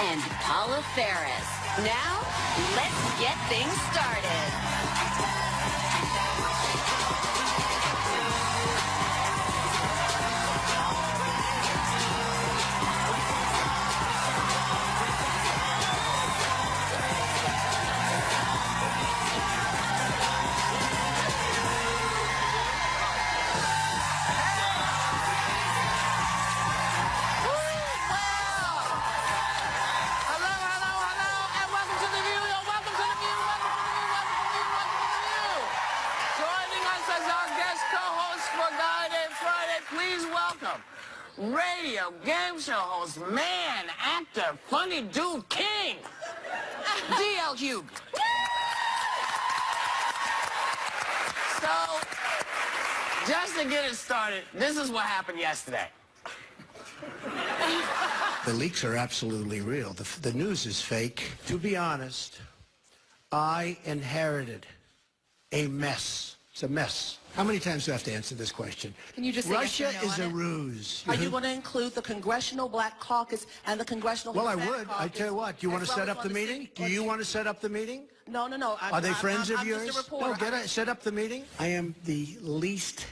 and Paula Ferris. Now, let's get things started. Radio game show host, man, actor, funny dude, king, D.L. Hughley. So, just to get it started, this is what happened yesterday. The leaks are absolutely real. The news is fake. To be honest, I inherited a mess. It's a mess. How many times do I have to answer this question? Can you just say Russia yes or no is on a it? ruse. Are you going to include the Congressional Black Caucus and the Congressional Well, I Hispanic would. Caucus? I tell you what. Do you want to set up the meeting? Do you want to set up the meeting? No, no, no. Are they friends of I'm yours? Just a reporter. No, set up the meeting. I am the least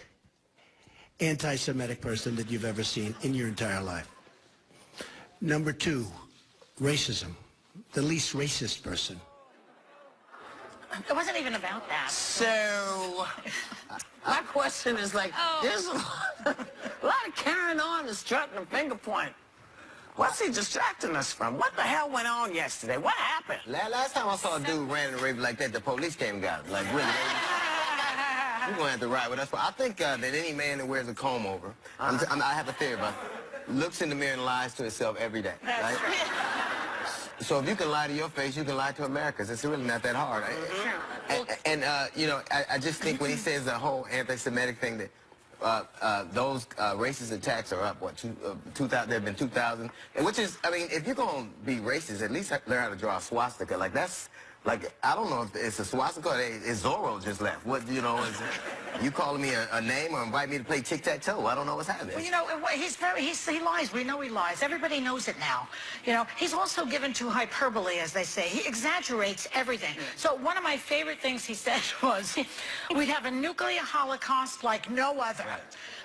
anti-Semitic person that you've ever seen in your entire life. Number two, racism. The least racist person. It wasn't even about that. So, my question is like, there's a lot of carrying on and strutting and finger point. What's he distracting us from? What the hell went on yesterday? What happened? Last time I saw a dude ran in a rave like that, the police came and got him. Like, really, you're going to have to ride with us. I think that any man that wears a comb over, I have a theory about it, looks in the mirror and lies to himself every day. Right? So if you can lie to your face, you can lie to Americans. It's really not that hard. You know, I just think when he says the whole anti-Semitic thing that those racist attacks are up, what, 2,000, there have been 2,000, which is, I mean, if you're going to be racist, at least learn how to draw a swastika. Like, that's, like, I don't know if it's a swastika or is Zorro just left. What, you know, is you calling me a name or invite me to play tic-tac-toe? I don't know what's happening. Well, you know, he lies. We know he lies. Everybody knows it now. You know, he's also given to hyperbole, as they say. He exaggerates everything. So one of my favorite things he said was, we'd have a nuclear holocaust like no other.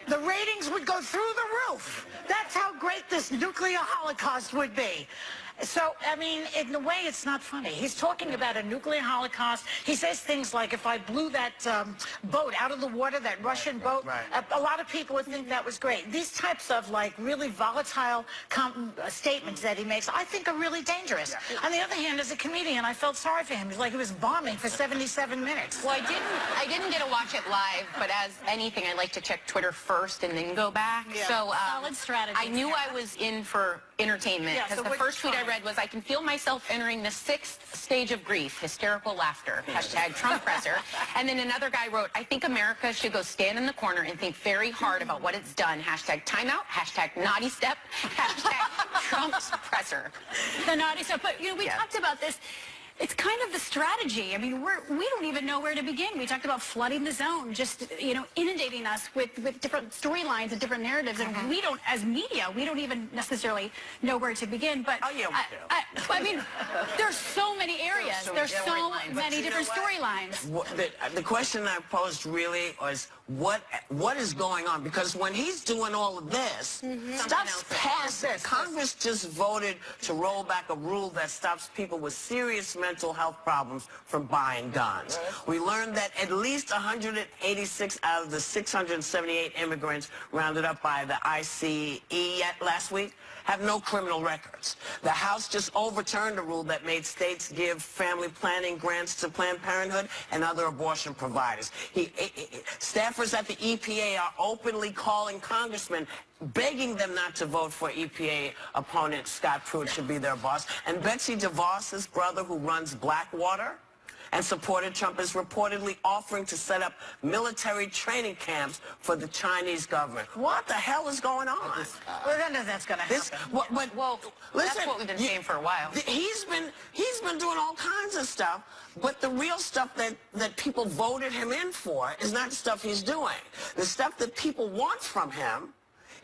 The ratings would go through the roof. That's how great this nuclear holocaust would be. So, I mean, in a way, it's not funny. He's talking about a nuclear holocaust. He says things like, if I blew that boat out of the water, that Russian boat, a lot of people would think that was great. These types of, like, really volatile statements that he makes, I think are really dangerous. On the other hand, as a comedian, I felt sorry for him. He's like he was bombing for 77 minutes. Well, I didn't get to watch it live, but as anything, I like to check Twitter first and then go back. Yeah. So Solid strategy. I knew I was in for entertainment because so the first tweet I read was, I can feel myself entering the 6th stage of grief, hysterical laughter, hashtag Trump presser. And then another guy wrote, I think America should go stand in the corner and think very hard about what it's done, hashtag timeout, hashtag naughty step, hashtag Trump's presser. The naughty step. But, you know, we talked about this. It's kind of the strategy. I mean, we don't even know where to begin. We talked about flooding the zone, just, you know, inundating us with different storylines and different narratives. And we don't, as media, we don't even necessarily know where to begin. But I mean, there's so many areas. There's so many different storylines. The question I posed really was, what is going on? Because when he's doing all of this, stuff's passed. Congress just voted to roll back a rule that stops people with serious mental health problems from buying guns. We learned that at least 186 out of the 678 immigrants rounded up by the ICE last week have no criminal records. The House just overturned a rule that made states give family planning grants to Planned Parenthood and other abortion providers. Staffers at the EPA are openly calling congressmen, begging them not to vote for EPA opponent Scott Pruitt to be their boss. And Betsy DeVos's brother, who runs Blackwater and supported Trump, is reportedly offering to set up military training camps for the Chinese government. What the hell is going on? Well, none of that's going to happen. Well, listen, that's what we've been saying for a while. He's been doing all kinds of stuff, but the real stuff that people voted him in for is not the stuff he's doing. The stuff that people want from him,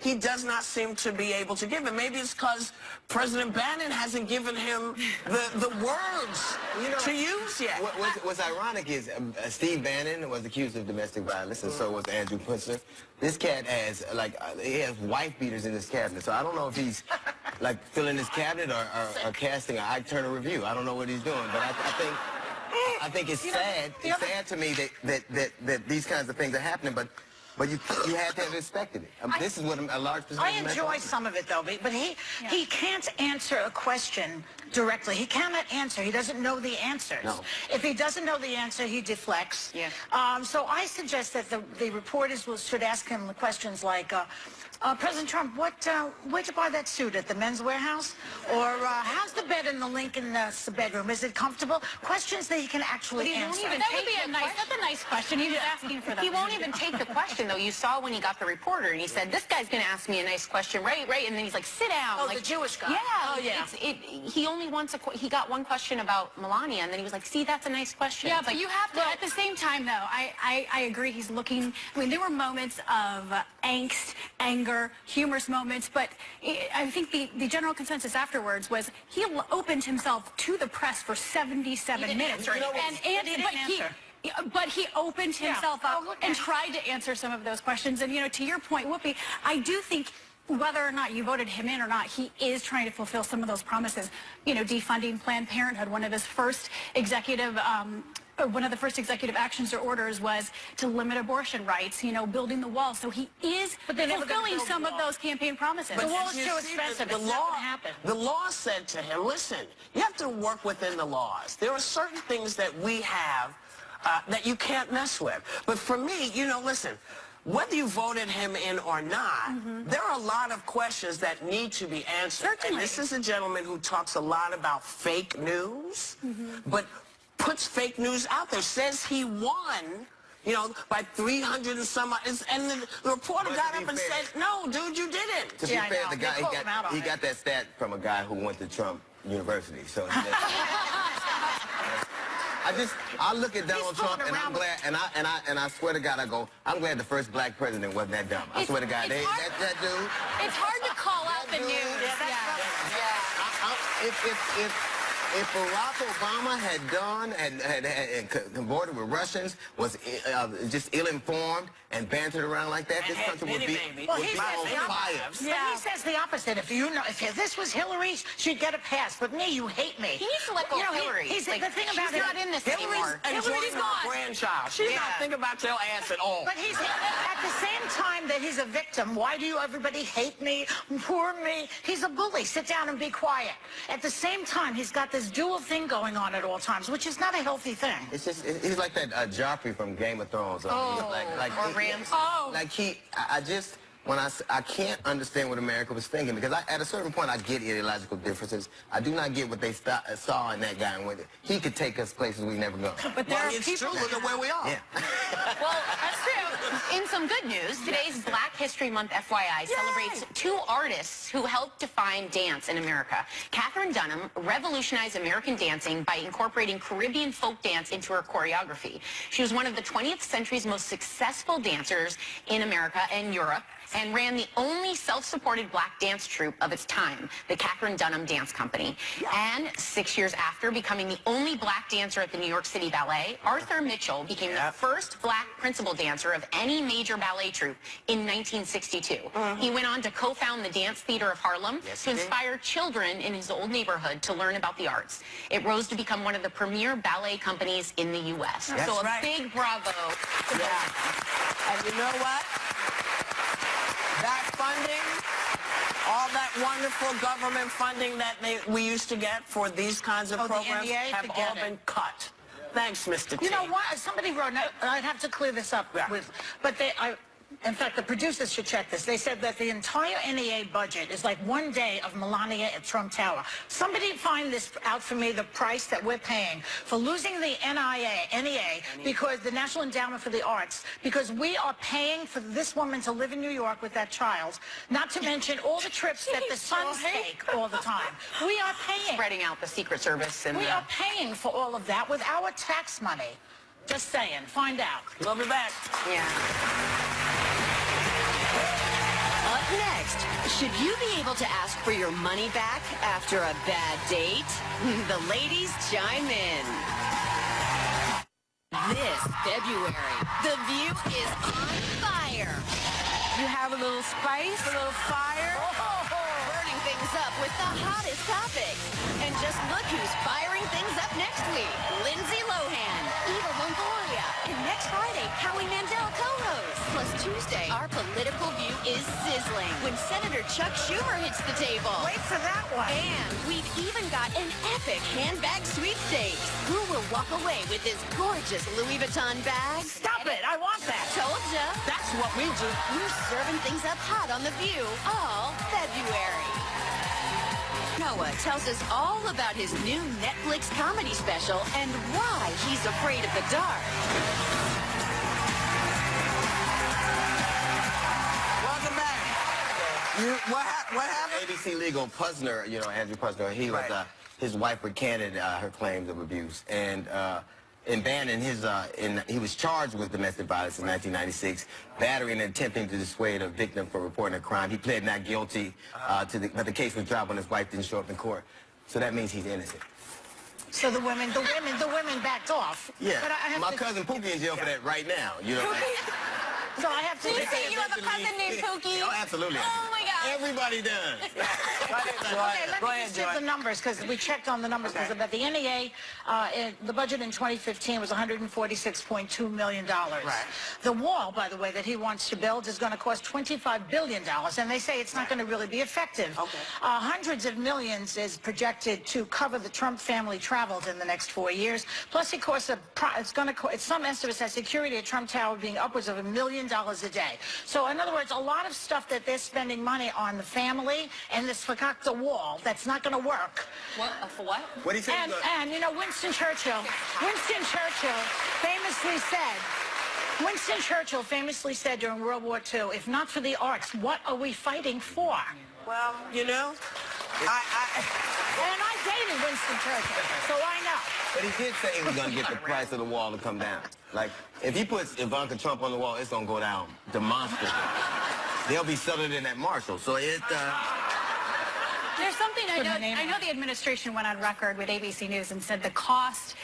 he does not seem to be able to give. And maybe it's because President Bannon hasn't given him the words to use yet. What's ironic is Steve Bannon was accused of domestic violence, and so was Andrew Putzler. This cat has, he has wife beaters in his cabinet, so I don't know if he's, filling his cabinet or casting an Ike Turner review. I don't know what he's doing, but I think it's sad. It's sad to me that these kinds of things are happening, but you have to have expected it. This is what a large percentage I enjoy some of it, though, but he can't answer a question directly. He cannot answer. He doesn't know the answers. No. If he doesn't know the answer, he deflects. Yeah. So I suggest that the reporters should ask him questions like, President Trump, where'd you buy that suit, at the Men's Warehouse? Or how's the bed in the Lincoln bedroom? Is it comfortable? Questions that he can actually answer. That would be that's a nice question. He was asking for that. He won't even take the question, though. You saw when he got the reporter, and he said, this guy's going to ask me a nice question, right? And then he's like, sit down. Oh, the Jewish guy. Yeah. Oh, yeah. He only wants he got one question about Melania, and then he was like, see, that's a nice question. Yeah, but you have to, at the same time, though, I agree he's looking, there were moments of angst, anger, humorous moments, but I think the general consensus afterwards was he opened himself to the press for 77 minutes. But he opened himself up and tried to answer some of those questions. And, to your point, Whoopi, I do think whether or not you voted him in or not, he is trying to fulfill some of those promises. Defunding Planned Parenthood, one of the first executive actions or orders was to limit abortion rights, building the wall. So he is fulfilling some of those campaign promises. The wall is too expensive. It's not going to happen. The law said to him, listen, you have to work within the laws. There are certain things that we have that you can't mess with. But for me, listen, whether you voted him in or not, there are a lot of questions that need to be answered. Certainly. And this is a gentleman who talks a lot about fake news, but puts fake news out there, says he won, by 300 and some odd, and the reporter got up and said, no, dude, you didn't. To be fair, the guy, he got that stat from a guy who went to Trump University, so... I look at Donald Trump and I'm glad, and I swear to God, I'm glad the first black president wasn't that dumb. I swear to God, that dude. It's hard to call out the news. If Barack Obama had done and cavorted with Russians, was just ill-informed and bantered around like that, this country would be on fire. But he says the opposite. If this was Hillary, she'd get a pass. But me, you hate me. He needs to let go of Hillary. The thing about she's not in this anymore. Hillary's gone. Grandchild. She's not thinking about your ass at all. But he's at the same time that he's a victim. Why do everybody hate me? Poor me. He's a bully. Sit down and be quiet. At the same time, he's got this dual thing going on at all times, which is not a healthy thing. It's just he's like that Joffrey from Game of Thrones. I can't understand what America was thinking, because at a certain point I get ideological differences. I do not get what they saw in that guy and with it. He could take us places we've never gone. But there are people. Look at where we are. Yeah. Well, that's true. In some good news, today's Black History Month FYI celebrates two artists who helped define dance in America. Katherine Dunham revolutionized American dancing by incorporating Caribbean folk dance into her choreography. She was one of the 20th century's most successful dancers in America and Europe, and ran the only self-supported black dance troupe of its time, the Katherine Dunham Dance Company. And 6 years after becoming the only black dancer at the New York City Ballet, Arthur Mitchell became the first black principal dancer of any major ballet troupe in 1962. He went on to co-found the Dance Theater of Harlem to inspire children in his old neighborhood to learn about the arts. It rose to become one of the premier ballet companies in the U.S. So a big bravo to both. And you know what? That funding, all that wonderful government funding that we used to get for these kinds of programs have all been cut. Thanks, Mr. T. You know what? Somebody wrote, I'd have to clear this up with, but in fact, the producers should check this. They said that the entire NEA budget is like one day of Melania at Trump Tower. Somebody find this out for me, the price that we're paying for losing the NEA, because the National Endowment for the Arts, because we are paying for this woman to live in New York with that child, not to mention all the trips that the sons take all the time. We are paying. Spreading out the Secret Service. And we are paying for all of that with our tax money. Just saying. Find out. We'll be back. Yeah. Up next. next. Should you be able to ask for your money back after a bad date? The ladies chime in. This February, The View is on fire. You have a little spice, a little fire. Burning things up with the hottest topics. And just look who's firing things up next week. Lindsay Lohan, Eva Longoria, and next Friday, Howie Mandel co-hosts. Plus Tuesday, our political view is sizzling when Senator Chuck Schumer hits the table. Wait for that one. And we've even got an epic handbag sweepstakes. Who will walk away with this gorgeous Louis Vuitton bag? Stop it. I want that. Told ya. That's what we do. We're serving things up hot on The View all February. Noah tells us all about his new Netflix comedy special and why he's afraid of the dark. Welcome back. What happened? ABC Legal Pusner, you know, Andrew Pusner, he was, his wife recanted her claims of abuse. And in Bannon, he was charged with domestic violence in 1996, battery and attempting to dissuade a victim from reporting a crime. He pled not guilty, but the case was dropped when his wife didn't show up in court. So that means he's innocent. So the women backed off. Yeah, But I have my to, cousin Pookie in jail for that right now. You know. So I have to. Do you say you have a cousin named Pookie? Oh, absolutely. Oh my God. Everybody does. Okay, let me just give the numbers because we checked on the numbers because about the NEA, the budget in 2015 was $146.2 million. Right. The wall, by the way, that he wants to build is going to cost $25 billion, and they say it's not going to really be effective. Okay. Hundreds of millions is projected to cover the Trump family travels in the next 4 years. Plus, it costs some estimates have security at Trump Tower being upwards of $1 million a day. So, in other words, a lot of stuff that they're spending money on the family and this fakakta wall that's not going to work. What? For what? What do you say? And you know, Winston Churchill famously said during World War II, if not for the arts, what are we fighting for? Well, you know, And I dated Winston Churchill, so I know. But he did say he was going to get the price of the wall to come down. Like, if he puts Ivanka Trump on the wall, it's going to go down demonstrably. They'll be selling it at Marshall. So it, There's something I know the administration went on record with ABC News and said the cost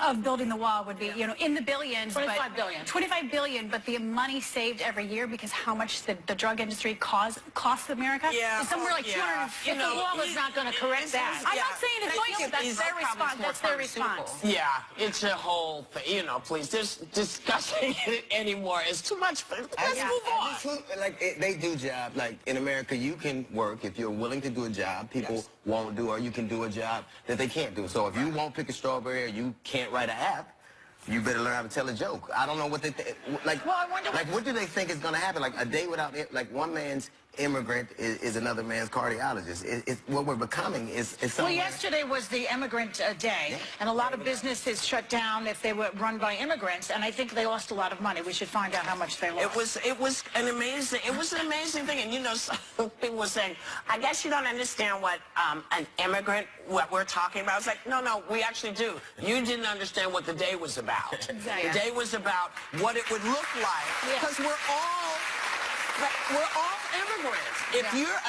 of building the wall would be, you know, in the billions. 25 billion. 25 billion, but the money saved every year because how much the drug industry costs America is somewhere like 250. If the wall is not going to correct that. I'm not saying it's going to. That's their response. That's their response. yeah, it's a whole thing. You know, please, just discussing it anymore is too much. Let's move on. They do jobs. Like, in America, you can work if you're willing to do a job. People won't do, or you can do a job that they can't do. So if you won't pick a strawberry or you can't write an app, you better learn how to tell a joke. I don't know what they like. Well, I wonder what do they think is going to happen? Like, a day without it, like, one man's immigrant is another man's cardiologist. What we're becoming is something. Well, yesterday was the immigrant day, and a lot of businesses shut down if they were run by immigrants, and I think they lost a lot of money. We should find out how much they lost. It was an amazing thing, and you know, some people were saying, I guess you don't understand what an immigrant, what we're talking about. It's like, no, we actually do. You didn't understand what the day was about. Exactly. The day was about what it would look like, because we're all immigrants.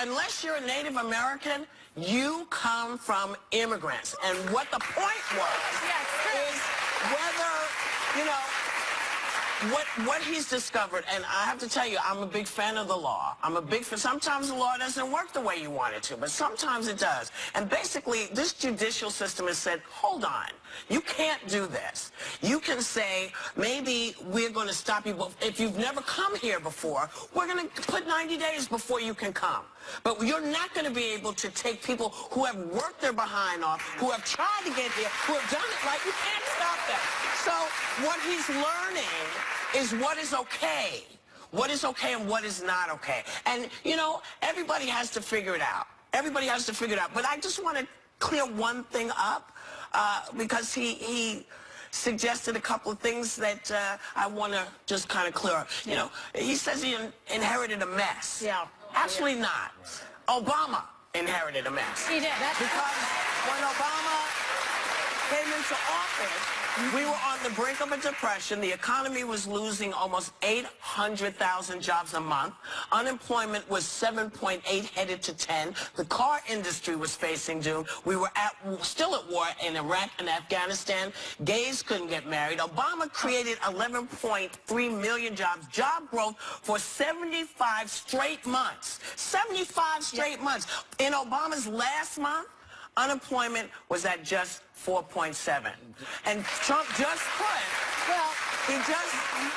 Unless you're a Native American, you come from immigrants. And what the point was is whether, you know, what he's discovered, and I have to tell you, I'm a big fan of the law. Sometimes the law doesn't work the way you want it to, but sometimes it does. And basically, this judicial system has said, hold on, you can't do this. You can say, maybe we're going to stop you, but if you've never come here before, we're going to put 90 days before you can come. But you're not going to be able to take people who have worked their behind off, who have tried to get here, who have done it right. You can't stop that. So what he's learning is what is okay. What is okay and what is not okay. And, you know, everybody has to figure it out. Everybody has to figure it out. But I just want to clear one thing up because he suggested a couple of things that I want to just kind of clear up. You know, he says he inherited a mess. Yeah. Actually not. Obama inherited a mess. He did. Because when Obama came into office, we were on the brink of a depression. The economy was losing almost 800,000 jobs a month. Unemployment was 7.8, headed to 10. The car industry was facing doom. We were still at war in Iraq and Afghanistan. Gays couldn't get married. Obama created 11.3 million jobs, job growth for 75 straight months. 75 straight months. In Obama's last month, unemployment was at just 4.7. And Trump just he just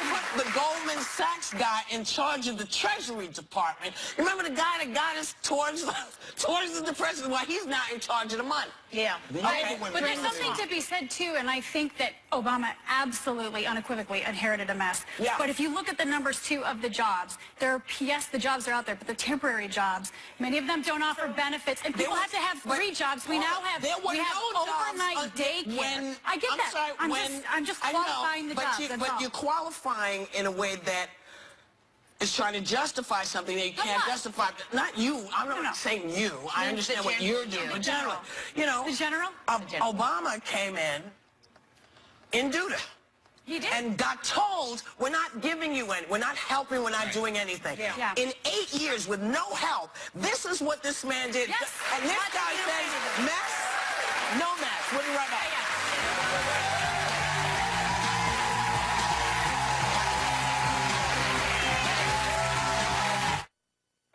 put the Goldman Sachs guy in charge of the Treasury Department. You remember the guy that got us towards the depression? Well, he's now in charge of the money. Yeah. Okay. But there's something to be said, too, and I think that Obama absolutely, unequivocally inherited a mess. Yeah. But if you look at the numbers, too, of the jobs, yes, the jobs are out there, but the temporary jobs, many of them don't offer benefits, and people have to have 3 jobs. We now have, we have overnight daycare. I get that. Sorry, I'm just qualifying the jobs. But you're qualifying in a way that is trying to justify something that you can't justify. Not you. I'm not saying you. I understand what you're doing. But generally, you know, the general? Obama came in Duda. He did. And got told, we're not giving you any, we're not helping, we're not doing anything. Yeah. In 8 years with no help, this is what this man did. Yes. And this guy says, mess, no mess. We'll be right back.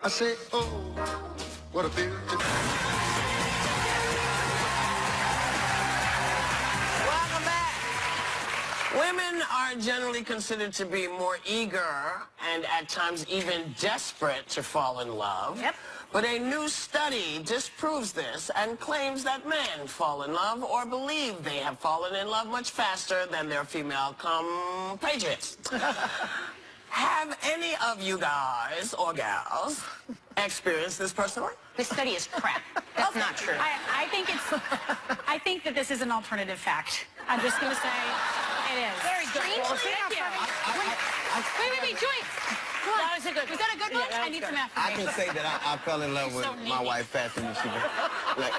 I say, oh, what a beautiful... Welcome back. Women are generally considered to be more eager and at times even desperate to fall in love. Yep. But a new study disproves this and claims that men fall in love or believe they have fallen in love much faster than their female compatriots. Have any of you guys or gals experienced this personally? This study is crap. That's not true. I think that this is an alternative fact. I'm just going to say it is. Very good. Well, wait, Joyce. That was a good. Was that a good one? I need some I affirmation. can say that I fell in love with my wife faster than she did. Like,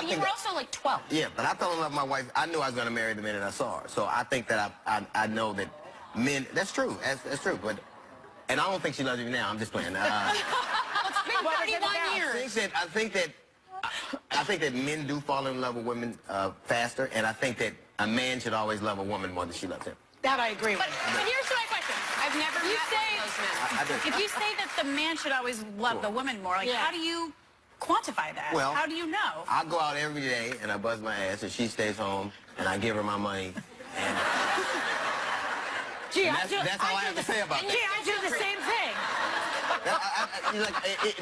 You were also like 12. Yeah, but I fell in love with my wife. I knew I was going to marry the minute I saw her. So I think that I know that men, that's true. That's true. But, and I don't think she loves me now. I'm just playing. It's been 31 years. I think that men do fall in love with women faster, and I think that a man should always love a woman more than she loves him. That I agree with. But here's my question. I've never met those men. If you say that the man should always love the woman more, like how do you quantify that? Well, how do you know? I go out every day and I buzz my ass, and she stays home, and I give her my money. And that's all I have to say about that. Gee, I do the same thing.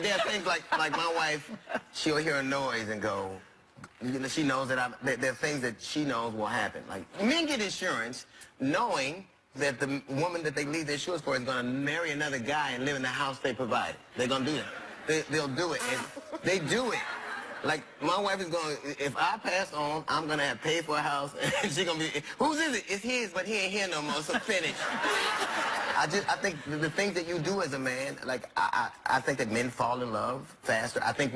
There are things like my wife, she'll hear a noise and go, you know, she knows that there are things that she knows will happen. Like, men get insurance knowing that the woman that they leave their insurance for is going to marry another guy and live in the house they provided. They're going to do that. They'll do it. And they do it. Like, my wife is going to, if I pass on, I'm going to have paid for a house, and she's going to be, whose is it? It's his, but he ain't here no more, so finish. I think the things that you do as a man, like, I think that men fall in love faster. I think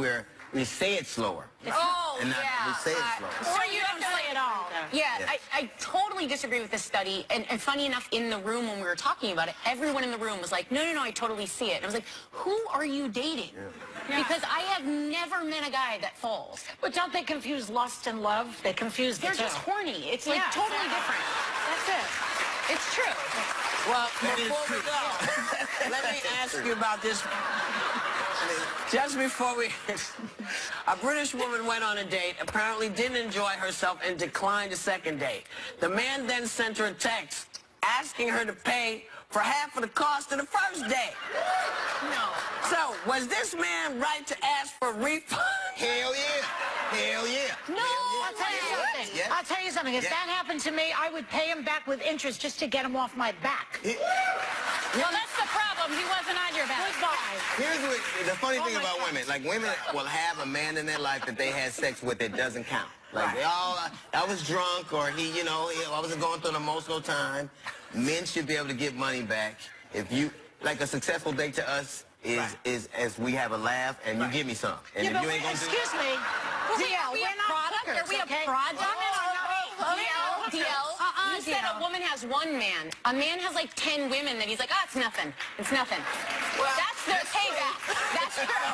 we say it slower. Oh, and yeah. We say it slower. Or you don't say it all. Yeah, I totally disagree with this study. And funny enough, in the room when we were talking about it, everyone in the room was like, no, I totally see it. And I was like, who are you dating? Yeah. Because I have never met a guy that falls. But don't they confuse lust and love? They confuse the two. They're just horny. It's like totally different. That's it. It's true. Well, before we go, let me ask you about this. Just before we... A British woman went on a date, apparently didn't enjoy herself, and declined a second date. The man then sent her a text asking her to pay for half of the cost of the first date. No. So, was this man right to ask for a refund? Hell yeah. Hell yeah. No, I'll tell you something. Yeah. I'll tell you something. If that happened to me, I would pay him back with interest just to get him off my back. Well, that's the problem. He wasn't on your back. Goodbye. Here's what, the funny thing about women. Like, women will have a man in their life that they had sex with that doesn't count. Like, I was drunk, or I wasn't going through an emotional time. Men should be able to get money back. If you, like, a successful date to us is as we have a laugh and you give me some. And if you ain't gonna excuse me. Are we a product? Are we a product? DL. You said a woman has one man. A man has like 10 women that he's like, it's nothing. It's nothing. Well, that's their payback. That's true.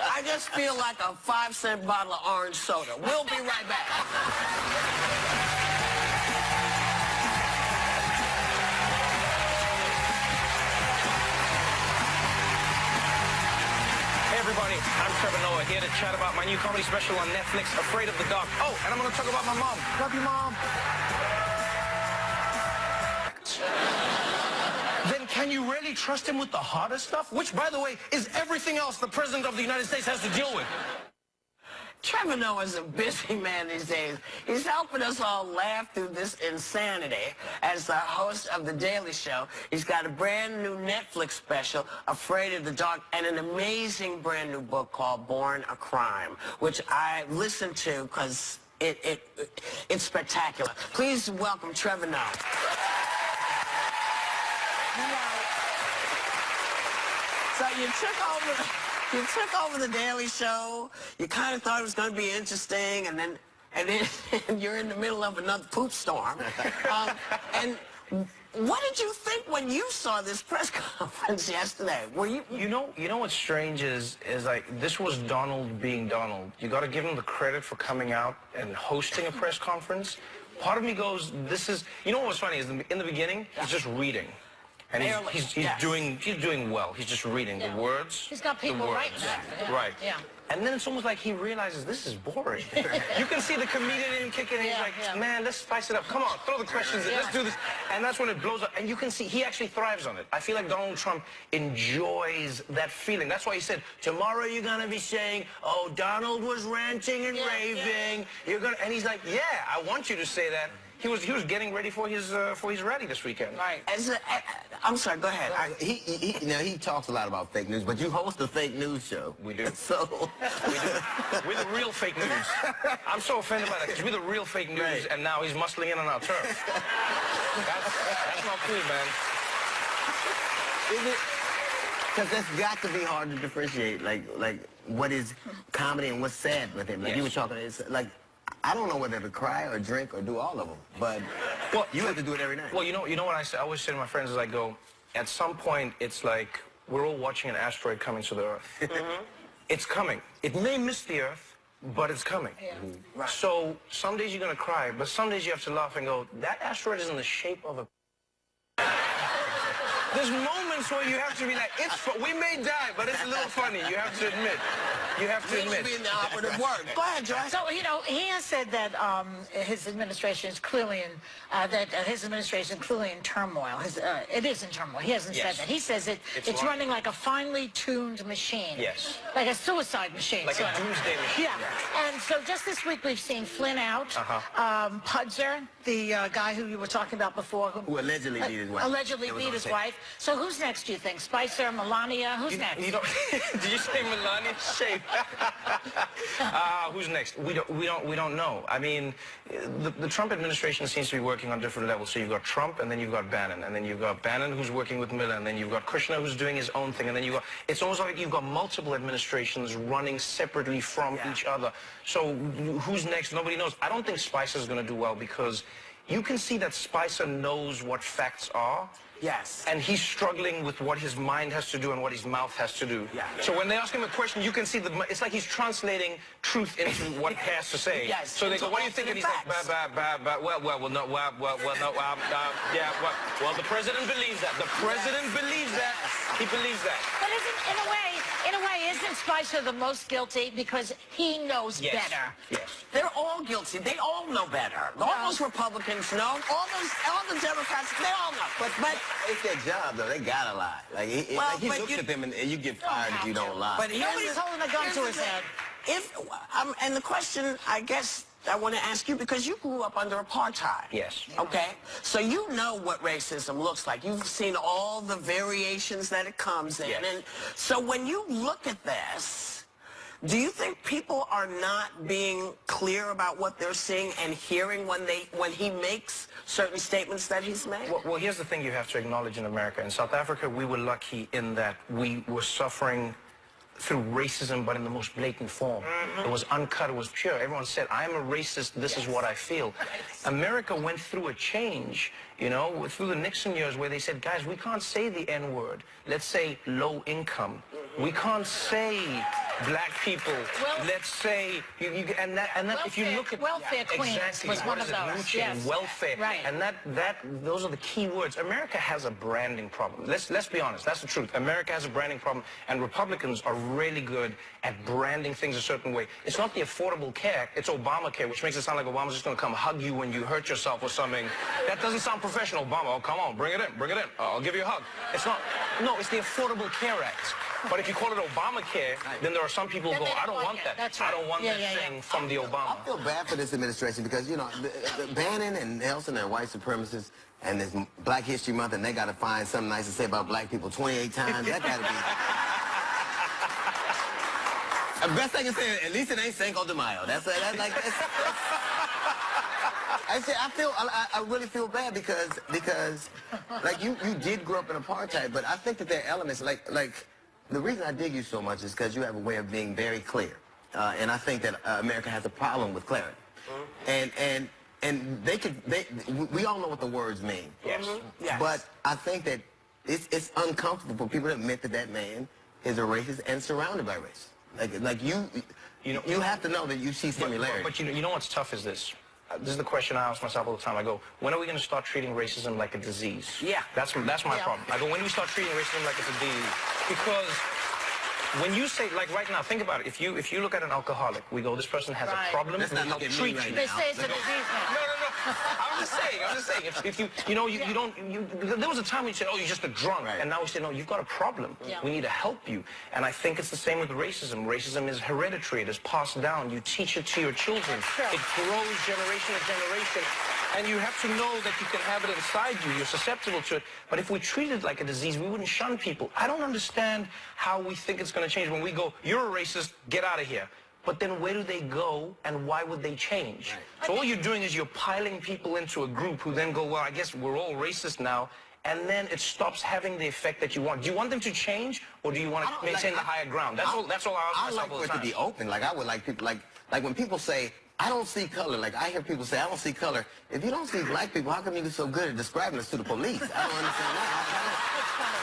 I just feel like a 5-cent bottle of orange soda. We'll be right back. Everybody, I'm Trevor Noah, here to chat about my new comedy special on Netflix, Afraid of the Dark. Oh, and I'm going to talk about my mom. Love you, Mom. Then can you really trust him with the harder stuff? Which, by the way, is everything else the President of the United States has to deal with. Trevor Noah's a busy man these days. He's helping us all laugh through this insanity as the host of The Daily Show. He's got a brand new Netflix special, Afraid of the Dark, and an amazing brand new book called Born a Crime, which I listened to because it's spectacular. Please welcome Trevor Noah. So you took over The Daily Show. You kind of thought it was going to be interesting, and then you're in the middle of another poop storm. And what did you think when you saw this press conference yesterday? Were you? You know what's strange is like this was Donald being Donald. You got to give him the credit for coming out and hosting a press conference. Part of me goes, this is. You know what's funny is in the beginning he's just reading. And he's doing well. He's just reading the words. He's got people writing that. Yeah. Right. Yeah. And then it's almost like he realizes this is boring. You can see the comedian in kicking in. He's like, man, let's spice it up. Come on, throw the questions in. Let's do this. And that's when it blows up. And you can see he actually thrives on it. I feel like Donald Trump enjoys that feeling. That's why he said, tomorrow you're going to be saying, oh, Donald was ranting and raving. You're gonna, and he's like, yeah, I want you to say that. He was getting ready for his rally this weekend. Right. I'm sorry. Go ahead. He talks a lot about fake news, but you host a fake news show. We do. So we do. We're the real fake news. I'm so offended by that because we're the real fake news, and now he's muscling in on our turf. That's not cool, man. Is it? Because that's got to be hard to differentiate, like what is comedy and what's sad with him. Like you were talking, it's like. I don't know whether to cry or drink or do all of them, but you have to do it every night. Well, you know what I say? I always say to my friends as I go, at some point it's like we're all watching an asteroid coming to the Earth. It's coming. It may miss the Earth, but it's coming. Right. So some days you're going to cry, but some days you have to laugh and go, that asteroid is in the shape of a... There's moments where you have to be like, we may die, but it's a little funny. You have to admit. You have to admit. Being the operative word. Go ahead, Joyce. So, he has said that his administration is clearly in turmoil. It is in turmoil. He hasn't said that. He says it's running like a finely tuned machine. Yes. Like a suicide machine. Like a doomsday machine. Yeah. And so just this week we've seen Flynn out. Pudzer, the guy who you were talking about before. Who allegedly beat his wife. Allegedly beat his wife. So who's next, do you think? Spicer, Melania? Who's next? Did you say Melania? Shame. Who's next? We don't know. I mean, the Trump administration seems to be working on different levels. So you've got Trump, and then you've got Bannon, and then you've got Bannon who's working with Miller, and then you've got Kushner who's doing his own thing, and then it's almost like you've got multiple administrations running separately from each other. So who's next? Nobody knows. I don't think Spicer's going to do well because you can see that Spicer knows what facts are. Yes. And he's struggling with what his mind has to do and what his mouth has to do. Yeah. So when they ask him a question, you can see it's like he's translating truth into what he has to say. Yes. So they go, what do you think? And he's like, well, the president believes that. The president believes that. He believes that. But in a way, isn't Spicer the most guilty because he knows better? Yes. They're all guilty. They all know better. All those Republicans know. All the Democrats, they all know. But it's their job, though. They gotta lie. Like he looks at them and you get fired if you don't lie. But nobody's holding a gun to his head. And the question, I guess, I want to ask you, because you grew up under apartheid. Yes. Okay? So you know what racism looks like. You've seen all the variations that it comes in. Yes. And so when you look at this, do you think people are not being clear about what they're seeing and hearing when he makes certain statements that he's made? Well, here's the thing you have to acknowledge in America. In South Africa, we were lucky in that we were suffering through racism, but in the most blatant form. It was uncut, it was pure. Everyone said, I'm a racist, this is what I feel. America went through a change, you know, through the Nixon years where they said, guys, we can't say the N-word. Let's say low income. We can't say black people. Let's say, and that if you look at welfare queens exactly, was one of those. Yes. Welfare, right. And those are the key words. America has a branding problem. Let's be honest. That's the truth. America has a branding problem, and Republicans are really good at branding things a certain way. It's not the Affordable Care. It's Obamacare, which makes it sound like Obama's just going to come hug you when you hurt yourself or something. That doesn't sound professional. Obama, oh come on, bring it in, bring it in. I'll give you a hug. It's not. No, it's the Affordable Care Act. But if you call it Obamacare, then there are some people who go, I don't want that. That's right. I don't want that thing from the Obama. I feel bad for this administration because, you know, Bannon and Nelson are white supremacists, and it's Black History Month, and they got to find something nice to say about black people 28 times. That got to be... The best I can say, at least it ain't Cinco de Mayo. I really feel bad because like you did grow up in apartheid, but I think that there are elements like the reason I dig you so much is because you have a way of being very clear, and I think that America has a problem with clarity, and we all know what the words mean. Yes. Yes. But I think that it's uncomfortable for people to admit that that man is a racist and surrounded by racists. Like you have to know that you see similarities. But you know what's tough is this. This is the question I ask myself all the time. I go, when are we going to start treating racism like a disease? Yeah. That's my problem. I go, when do we start treating racism like it's a disease? Because when you say, like right now, think about it. If you look at an alcoholic, we go, this person has a problem. Let's not look at me right now. They say it's a disease now. No. I'm just saying. If there was a time when you said, oh, you're just a drunk. Right. And now we say, no, you've got a problem. Yeah. We need to help you. And I think it's the same with racism. Racism is hereditary. It is passed down. You teach it to your children. It grows generation to generation. And you have to know that you can have it inside you. You're susceptible to it. But if we treated it like a disease, we wouldn't shun people. I don't understand how we think it's going to change when we go, you're a racist, get out of here. But then where do they go, and why would they change? Right. So all you're doing is you're piling people into a group who then go, well, I guess we're all racist now, and then it stops having the effect that you want. Do you want them to change, or do you want to maintain the higher ground? That's all I ask myself all the time. I like for it to be open. Like, I would like people, like when people say, I don't see color. Like, I hear people say, I don't see color. If you don't see black people, how come you get so good at describing us to the police? I don't understand that.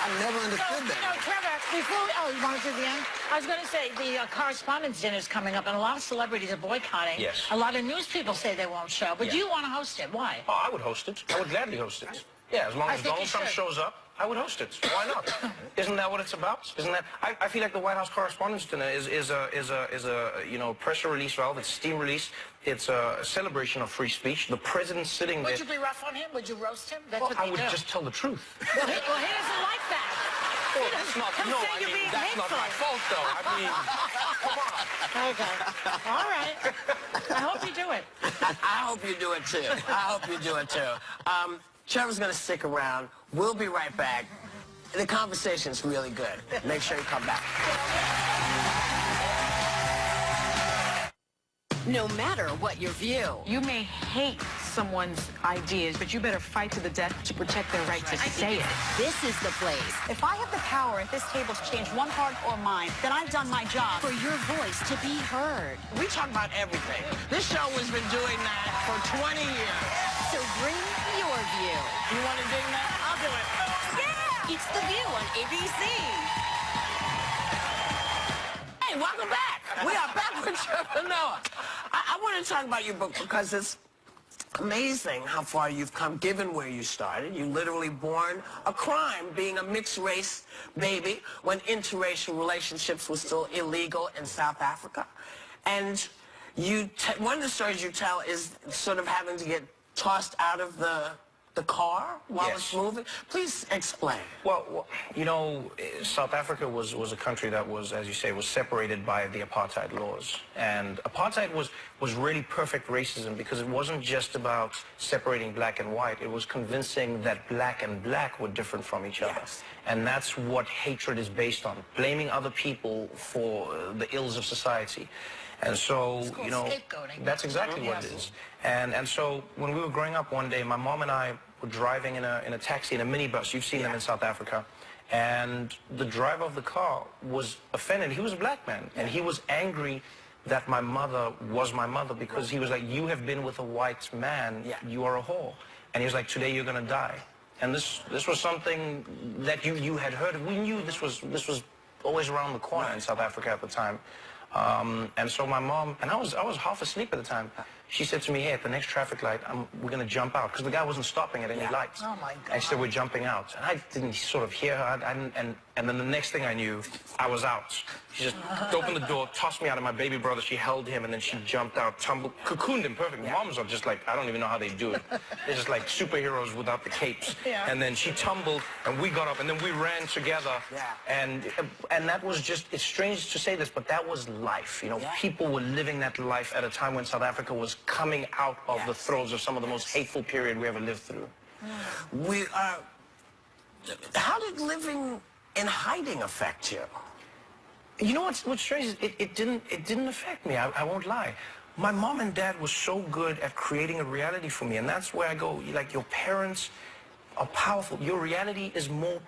I never understood that. You know, Trevor, before you want to do the end? I was going to say, the Correspondents' Dinner is coming up, and a lot of celebrities are boycotting. Yes. A lot of news people say they won't show, but you want to host it. Why? Oh, I would host it. I would gladly host it. Yeah, as long as Donald Trump shows up, I would host it. Why not? Isn't that what it's about? Isn't that? I feel like the White House Correspondents' Dinner is a pressure release valve. It's steam release. It's a celebration of free speech. The president's sitting there. Would you be rough on him? Would you roast him? That's well, what they I would do. just tell the truth. Well, he doesn't like that. Well, that's not. No, I mean that's not my fault, though. I mean, come on. Okay. All right. I hope you do it. I hope you do it too. I hope you do it too. Trevor's going to stick around. We'll be right back. The conversation's really good. Make sure you come back. No matter what your view. You may hate someone's ideas, but you better fight to the death to protect their right to say it. This is the place. If I have the power at this table to change one heart or mind, then I've done my job. For your voice to be heard. We talk about everything. This show has been doing that for 20 years. So bring your view. You want to dig that? I'll do it. Yeah! It's The View on ABC. Hey, welcome back. We are back with Trevor Noah. I want to talk about your book because it's amazing how far you've come, given where you started. You literally born a crime, being a mixed-race baby when interracial relationships were still illegal in South Africa. And one of the stories you tell is sort of having to get tossed out of the car while it's moving. Please explain. Well, you know, South Africa was a country that was, as you say, was separated by the apartheid laws. And apartheid was really perfect racism because it wasn't just about separating black and white. It was convincing that black and black were different from each other. Yes. And that's what hatred is based on, blaming other people for the ills of society. And so, you know, that's exactly what it is. And so when we were growing up one day, my mom and I were driving in a taxi, in a minibus. You've seen them in South Africa. And the driver of the car was offended. He was a black man, and he was angry that my mother was my mother because he was like, you have been with a white man, you are a whore. And he was like, today you're going to die. And this was something that you had heard. We knew this was always around the corner in South Africa at the time. And so my mom, and I was half asleep at the time. She said to me, hey, at the next traffic light, we're going to jump out. Because the guy wasn't stopping at any lights. Oh, my God. And she said, we're jumping out. And I didn't sort of hear her. And then the next thing I knew, I was out. She just opened the door, tossed me out of my baby brother. She held him, and then she jumped out, tumbled, cocooned him perfect. Moms are just like, I don't even know how they do it. They're just like superheroes without the capes. And then she tumbled, and we got up, and then we ran together. And that was just, it's strange to say this, but that was life. You know, people were living that life at a time when South Africa was coming out of the throes of some of the most hateful period we ever lived through. How did living in hiding affect you? You know what's strange is it didn't affect me. I won't lie. My mom and dad were so good at creating a reality for me, and that's where I go. Like, your parents are powerful. Your reality is more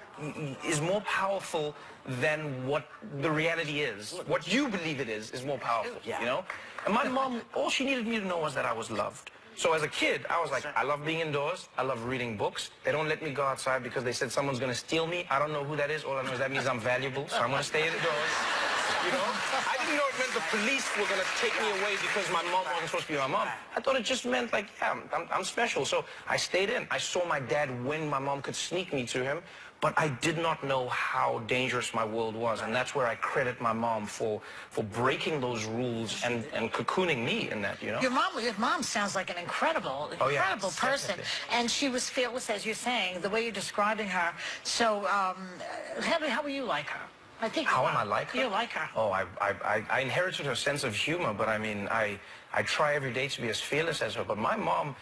powerful than what the reality is. What you believe it is more powerful. You know. And my mom, all she needed me to know was that I was loved. So as a kid, I was like, I love being indoors. I love reading books. They don't let me go outside because they said someone's going to steal me. I don't know who that is. All I know is that means I'm valuable, so I'm going to stay indoors. You know? I didn't know it meant the police were going to take me away because my mom wasn't supposed to be my mom. I thought it just meant, like, yeah, I'm special. So I stayed in. I saw my dad win. My mom could sneak me to him. But I did not know how dangerous my world was, and that's where I credit my mom for breaking those rules and cocooning me in that, you know? Your mom sounds like an incredible person, definitely. and she was fearless, as you're saying, the way you're describing her. So, how were you like her? I think. How am I like her? You like her. Oh, I inherited her sense of humor, but I mean, I try every day to be as fearless as her. But my mom,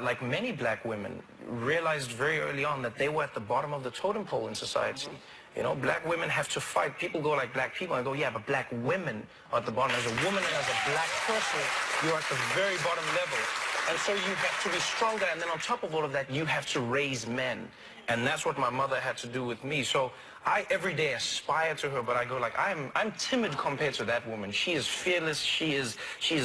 like many black women, realized very early on that they were at the bottom of the totem pole in society. You know, black women have to fight. People go like black people, and I go, yeah, but black women are at the bottom. As a woman and as a black person, you're at the very bottom level. And so you have to be stronger, and then on top of all of that, you have to raise men. And that's what my mother had to do with me. So I every day aspire to her, but I go like, I'm timid compared to that woman. She is fearless, she is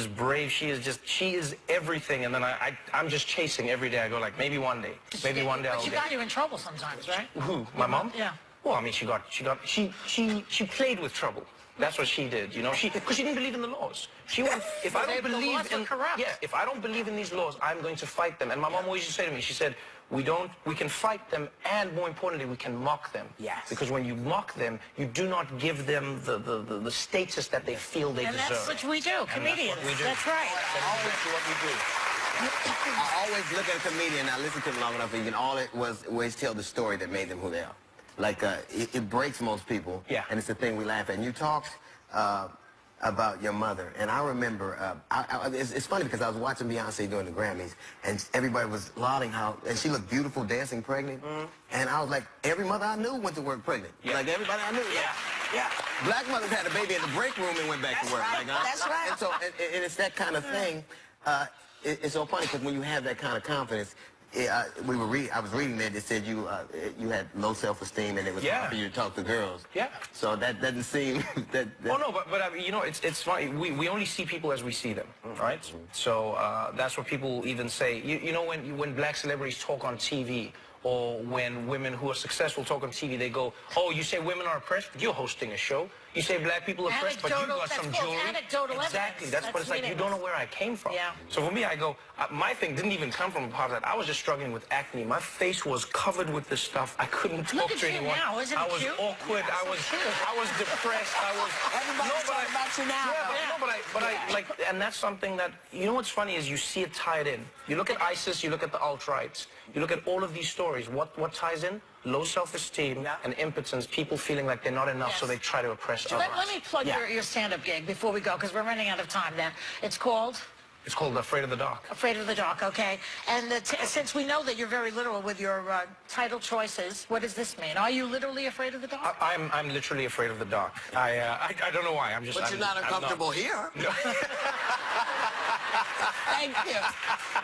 brave, she is everything. And then I'm just chasing every day. I go like, maybe one day I'll get it. But she got you in trouble sometimes, right? Who? My mom? Yeah. Well, I mean, she played with trouble. That's what she did, you know. Because she didn't believe in the laws. She went, if I don't believe in, if I don't believe in these laws, I'm going to fight them. And my mom always used to say to me, she said, we can fight them, and more importantly, we can mock them. Yes. Because when you mock them, you do not give them the status that they feel they deserve. And that's what we do, comedians. That's right. That's exactly what we do. I always look at a comedian, I listen to them long enough, and you can always tell the story that made them who they are. Like, it breaks most people, and it's the thing we laugh at. And you talked about your mother, and I remember, it's funny because I was watching Beyonce during the Grammys, and everybody was lauding how, and she looked beautiful dancing pregnant, and I was like, every mother I knew went to work pregnant. Like, everybody I knew. Yeah. Black mothers had a baby in the break room and went back to work. Right. Like, That's right. And so, and it's that kind of thing. It's so funny because when you have that kind of confidence, I was reading that it said you had low self-esteem and it was hard for you to talk to girls. Yeah. So that doesn't seem that. Oh no, but I mean, you know, it's funny. We only see people as we see them, right? So that's what people even say. You know, when black celebrities talk on TV, or when women who are successful talk on TV, they go, "Oh, you say women are oppressed? You're hosting a show. You say black people are oppressed, but you got some jewelry." Exactly. That's what it's like. You don't know where I came from. Yeah. So for me, I go, my thing didn't even come from a part of that. I was just struggling with acne. My face was covered with this stuff. I couldn't talk to anyone. Now. Isn't it cute? I was awkward. I was depressed. Everybody's talking about you now. Yeah, but I like, and that's something that, you know what's funny is you see it tied in. You look at ISIS, you look at the alt-rights, you look at all of these stories. What ties in? Low self-esteem and impotence, people feeling like they're not enough, so they try to oppress others. Let me plug your stand-up gig before we go, because we're running out of time then. It's called? It's called Afraid of the Dark. Afraid of the Dark, okay. And since we know that you're very literal with your title choices, what does this mean? Are you literally afraid of the dark? I'm literally afraid of the dark. I don't know why. But you're not uncomfortable here. Thank you.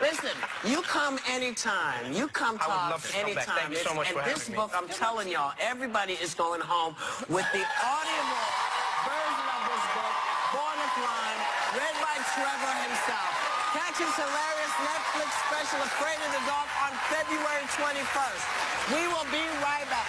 Listen, you come anytime. You come I would talk love to come back. anytime. Thank you so much and for this having me. book, I'm telling y'all, everybody is going home with the audible version of this book, Born to Climb, read by Trevor himself. Catch his hilarious Netflix special, Afraid of the Dark, on February 21st. We will be right back.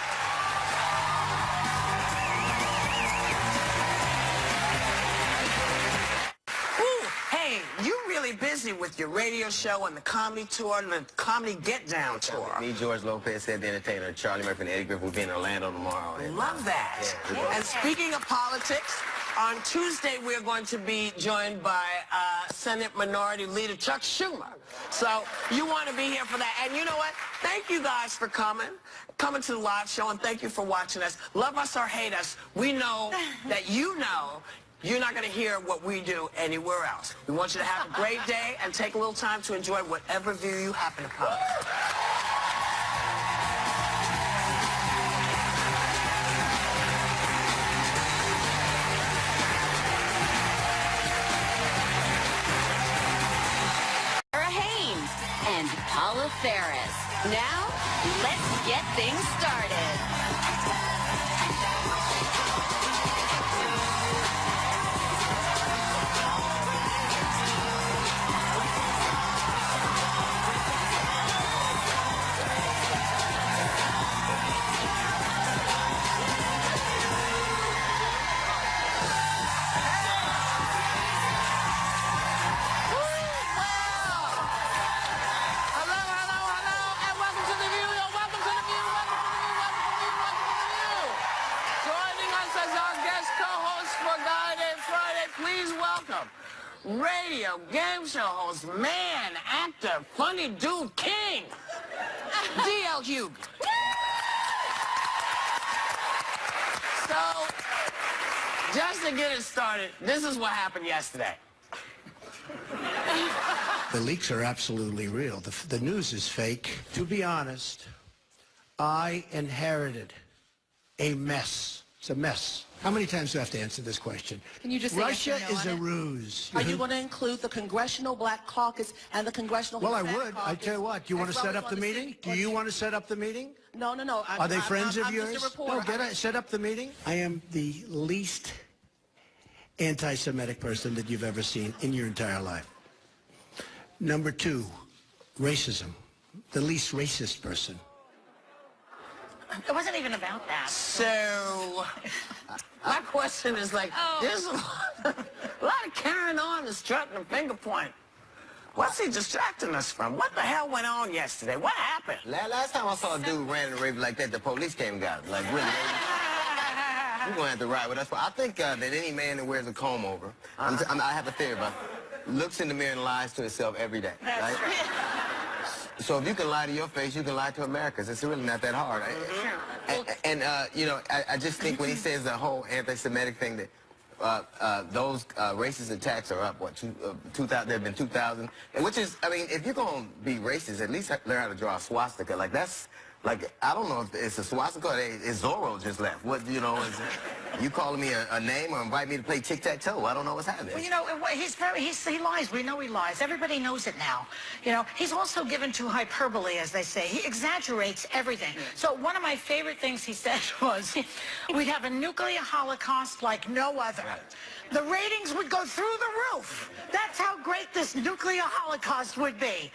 Hey, you're really busy with your radio show and the comedy tour and the comedy Get Down tour. Me, George Lopez, Ed the Entertainer, Charlie Murphy, and Eddie Griffin will be in Orlando tomorrow. Love that. Yeah. And speaking of politics, on Tuesday we're going to be joined by Senate Minority Leader Chuck Schumer. So you want to be here for that. And you know what? Thank you guys for coming to the live show, and thank you for watching us. Love us or hate us, we know that you know you're not going to hear what we do anywhere else. We want you to have a great day and take a little time to enjoy whatever view you happen upon. Sarah Haynes and Paula Ferris. Now, let's get things started. Please welcome radio game show host, man, actor, funny dude, king, D.L. Hughley. So, just to get it started, this is what happened yesterday. The leaks are absolutely real. The news is fake. To be honest, I inherited a mess. It's a mess. How many times do I have to answer this question? Can you just say Russia yes or no is on a it? ruse. Are you going to include the Congressional Black Caucus and the Congressional Well, I Hispanic would. I Caucus tell you what. Do you want to as well set as up the on meeting? city- Do you want to set up the meeting? No. Are they friends of I'm yours? Just a reporter. No, set up the meeting. I am the least anti-Semitic person that you've ever seen in your entire life. Number two, racism. The least racist person. It wasn't even about that. So, my question is like, there's a lot of carrying on and strutting and finger point. What's he distracting us from? What the hell went on yesterday? What happened? Last time I saw a dude ranting and raving like that, the police came and got him. Like, really, you're going to have to ride with us. I think that any man that wears a comb over, I have a theory about it, looks in the mirror and lies to himself every day. Right? So if you can lie to your face, you can lie to America's. It's really not that hard. And you know, I just think when he says the whole anti-Semitic thing, that those racist attacks are up, what, 2,000, there have been 2,000, which is, I mean, if you're going to be racist, at least learn how to draw a swastika. Like, that's, like, I don't know if it's a swastika or is Zorro just left. What, you know, is you calling me a name or invite me to play tic-tac-toe? I don't know what's happening. Well, you know, he lies. We know he lies. Everybody knows it now. You know, he's also given to hyperbole, as they say. He exaggerates everything. So one of my favorite things he said was, we'd have a nuclear holocaust like no other. The ratings would go through the roof. That's how great this nuclear holocaust would be.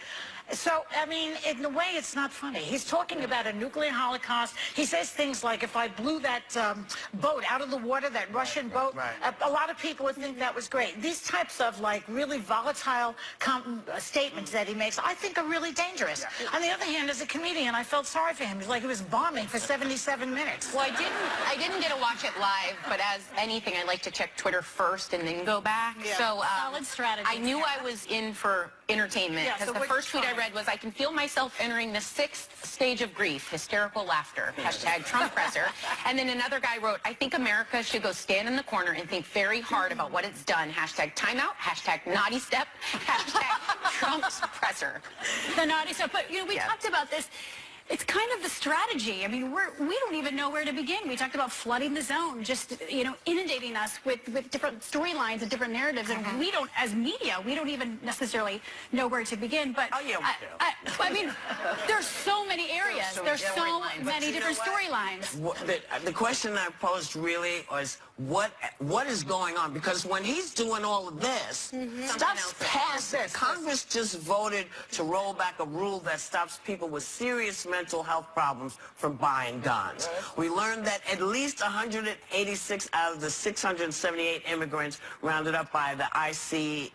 So, I mean, in a way, it's not funny. He's talking about a nuclear holocaust. He says things like, if I blew that boat out of the water, that Russian boat, a lot of people would think that was great. These types of, like, really volatile statements that he makes, I think are really dangerous. On the other hand, as a comedian, I felt sorry for him. He's like he was bombing for 77 minutes. Well, I didn't get to watch it live, but as anything, I like to check Twitter first and then go back. Yeah. So Solid strategy. I knew I was in for entertainment because so the first tweet I read was, I can feel myself entering the 6th stage of grief, hysterical laughter, hashtag Trump presser. And then another guy wrote, I think America should go stand in the corner and think very hard about what it's done, hashtag timeout, hashtag naughty step, hashtag Trump's presser. The naughty stuff. But, you know, we talked about this. it's kind of the strategy. I mean, we don't even know where to begin. We talked about flooding the zone, just, inundating us with different storylines and different narratives. And we don't, as media, we don't even necessarily know where to begin. But I mean, there's so many areas. There's so many different storylines. The question I posed really was, what is going on? Because when he's doing all of this, stuff's passing. Congress just voted to roll back a rule that stops people with serious mental health problems from buying guns. We learned that at least 186 out of the 678 immigrants rounded up by the ICE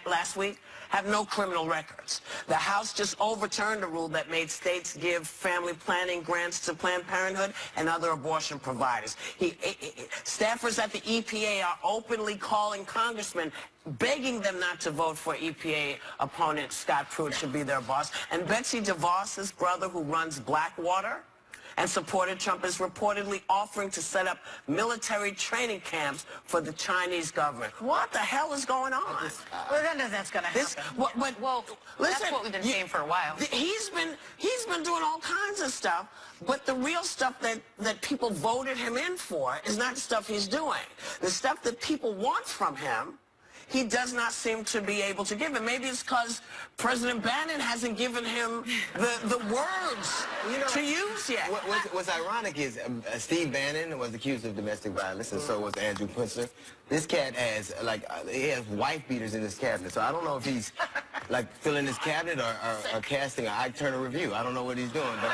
last week have no criminal records. The House just overturned a rule that made states give family planning grants to Planned Parenthood and other abortion providers. Staffers at the EPA are openly calling congressmen, begging them not to vote for EPA opponent Scott Pruitt to be their boss. And Betsy DeVos's brother, who runs Blackwater and supported Trump, is reportedly offering to set up military training camps for the Chinese government. What the hell is going on? Well, none of that's going to happen. Well, listen, that's what we've been saying for a while. He's been doing all kinds of stuff, but the real stuff that people voted him in for is not the stuff he's doing. The stuff that people want from him, he does not seem to be able to give. And maybe it's because President Bannon hasn't given him the words to use yet. What's ironic is Steve Bannon was accused of domestic violence, and so was Andrew Kunstler. This cat has, he has wife beaters in his cabinet, so I don't know if he's, filling his cabinet or casting an Ike Turner review. I don't know what he's doing, but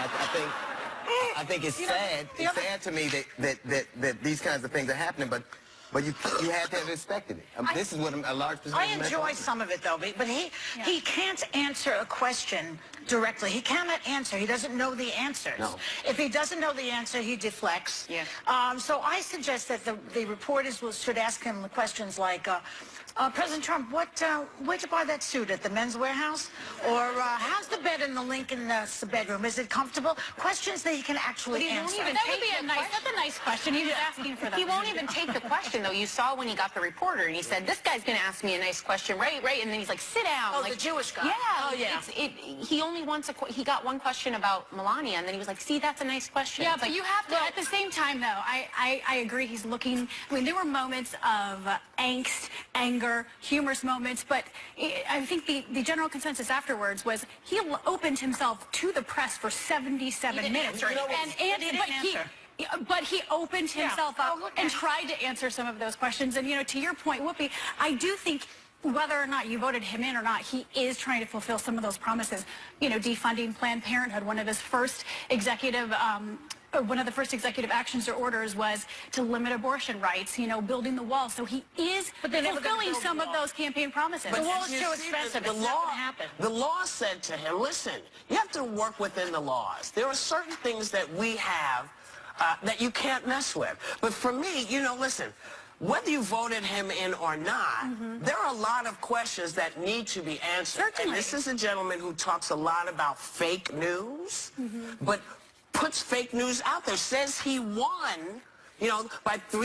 I think it's sad. It's sad to me that these kinds of things are happening, but you had to have expected it. This is what a large percentage. I enjoy some of it, though, but he can't answer a question directly. He cannot answer. He doesn't know the answers. No. If he doesn't know the answer, he deflects. Yeah. So I suggest that the reporters should ask him questions like, President Trump, where'd you buy that suit, at the Men's Warehouse? Or how's the bed in the Lincoln bedroom? Is it comfortable? Questions that he can actually answer. That would be that's a nice question. He was asking for that. He won't even take the question, though. You saw when he got the reporter, and he said, this guy's going to ask me a nice question, right? And then he's like, sit down. Oh, the Jewish guy. Yeah. Oh, yeah. He only wants he got one question about Melania, and then he was like, see, that's a nice question. Yeah, but you have to, at the same time, though, I agree. He's looking, there were moments of angst, anger, humorous moments, but I think the general consensus afterwards was he opened himself to the press for 77 minutes. But he opened himself up and tried to answer some of those questions. And, to your point, Whoopi, I do think whether or not you voted him in or not, he is trying to fulfill some of those promises. Defunding Planned Parenthood, one of the first executive actions or orders was to limit abortion rights, building the wall. So he is fulfilling some of those campaign promises. But the wall is too expensive. It's not going to happen. The law said to him, listen, you have to work within the laws. There are certain things that we have that you can't mess with. But for me, listen, whether you voted him in or not, there are a lot of questions that need to be answered. Certainly. And this is a gentleman who talks a lot about fake news, but puts fake news out there, says he won, by 3